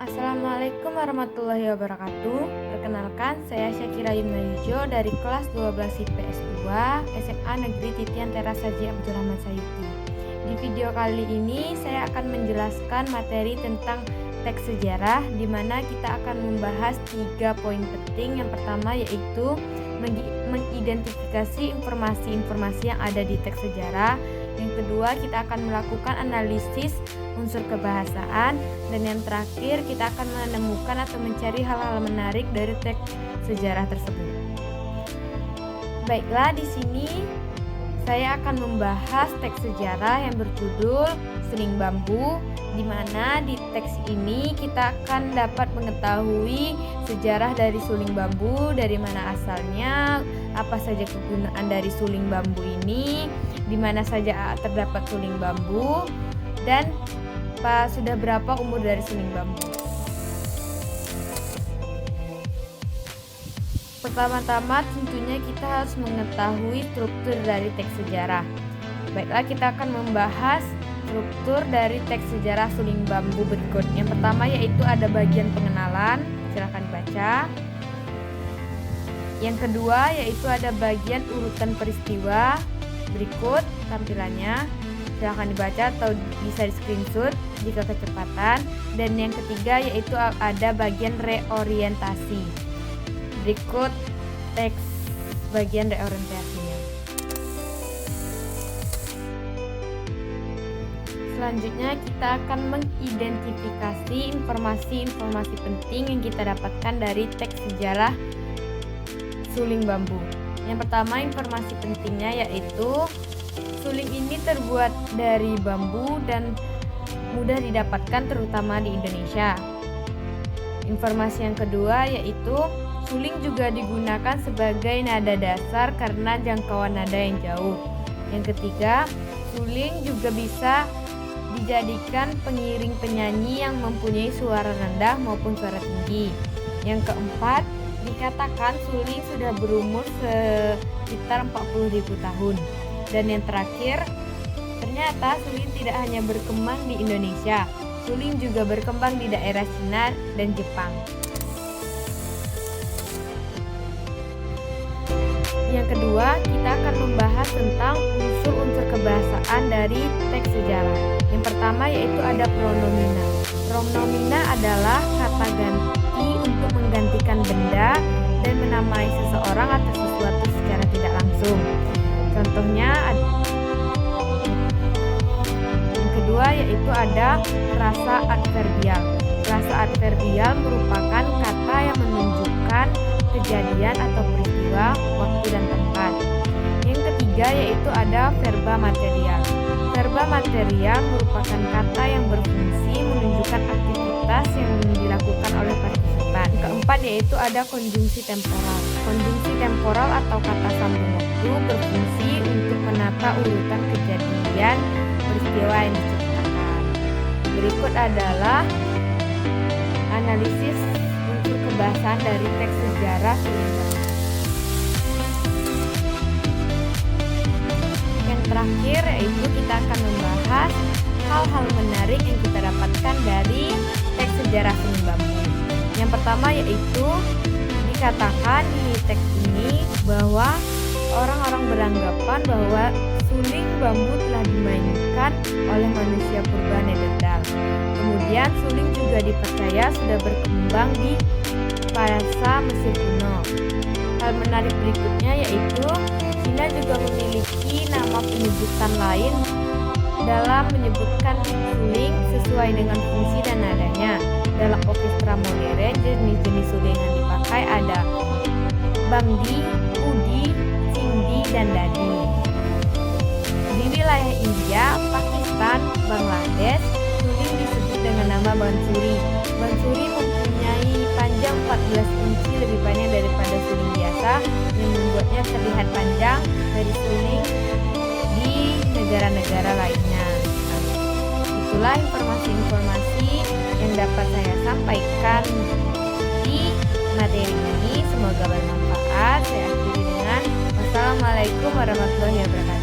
Assalamualaikum warahmatullahi wabarakatuh. Perkenalkan, saya Syakira Yumna Yujo dari kelas 12 IPS 2 SMA Negeri Titian Teras Haji Abdurrahman Sayuti. Di video kali ini saya akan menjelaskan materi tentang teks sejarah, di mana kita akan membahas 3 poin penting. Yang pertama yaitu mengidentifikasi informasi-informasi yang ada di teks sejarah. Yang kedua, kita akan melakukan analisis unsur kebahasaan, dan yang terakhir kita akan menemukan atau mencari hal-hal menarik dari teks sejarah tersebut. Baiklah, di sini saya akan membahas teks sejarah yang berjudul Suling Bambu, di mana di teks ini kita akan dapat mengetahui sejarah dari suling bambu, dari mana asalnya, apa saja kegunaan dari suling bambu ini, di mana saja terdapat suling bambu, dan sudah berapa umur dari suling bambu. Pertama-tama tentunya kita harus mengetahui struktur dari teks sejarah. Baiklah, kita akan membahas struktur dari teks sejarah suling bambu berikut. Yang pertama yaitu ada bagian pengenalan, silakan dibaca. Yang kedua yaitu ada bagian urutan peristiwa, berikut tampilannya, silakan dibaca atau bisa di screenshot jika kecepatan. Dan yang ketiga yaitu ada bagian reorientasi, berikut teks bagian reorientasinya. Selanjutnya kita akan mengidentifikasi informasi-informasi penting yang kita dapatkan dari teks sejarah suling bambu. Yang pertama, informasi pentingnya yaitu suling ini terbuat dari bambu dan mudah didapatkan terutama di Indonesia. Informasi yang kedua yaitu suling juga digunakan sebagai nada dasar karena jangkauan nada yang jauh. Yang ketiga, suling juga bisa dijadikan pengiring penyanyi yang mempunyai suara rendah maupun suara tinggi. Yang keempat, dikatakan suling sudah berumur sekitar 40.000 tahun. Dan yang terakhir, ternyata suling tidak hanya berkembang di Indonesia, suling juga berkembang di daerah Cina dan Jepang. Yang kedua, kita akan membahas tentang unsur-unsur kebahasaan dari teks sejarah. Yang pertama yaitu ada pronomina. Pronomina adalah kata ganti untuk menggantikan benda dan menamai seseorang atau sesuatu secara tidak langsung. Contohnya, yang kedua yaitu ada frasa adverbial. Frasa adverbial merupakan kata yang menunjukkan kejadian atau peristiwa, waktu dan tempat. Yang ketiga yaitu ada verba material. Verba material merupakan kata yang berfungsi menunjukkan aktivitas yang dilakukan oleh partisipan. Keempat yaitu ada konjungsi temporal. Konjungsi temporal atau kata sambung waktu berfungsi untuk menata urutan kejadian peristiwa yang diceritakan. Berikut adalah analisis unsur kebahasaan dari teks sejarah suling bambu. Yang terakhir yaitu kita akan membahas hal-hal menarik yang kita dapatkan dari teks sejarah suling bambu. Yang pertama yaitu dikatakan di teks ini bahwa orang-orang beranggapan bahwa suling bambu telah dimainkan oleh manusia purba Neanderthal. Kemudian suling juga dipercaya sudah berkembang di masa Mesir kuno. Hal menarik berikutnya yaitu Cina juga memiliki nama penyebutan lain dalam menyebutkan suling sesuai dengan fungsi dan nadanya. Dalam orkestra modern, jenis-jenis suling yang dipakai ada bangdi, udi, sindi, dan dadi. Di wilayah India, Pakistan, Bangladesh, suling disebut dengan nama bansuri. Bansuri mempunyai panjang 14 inci, lebih panjang daripada suling biasa, yang membuatnya terlihat panjang dari suling di negara-negara lainnya. Itulah informasi-informasi yang dapat saya sampaikan di materi ini. Semoga bermanfaat. Saya akhiri dengan wassalamualaikum warahmatullahi wabarakatuh.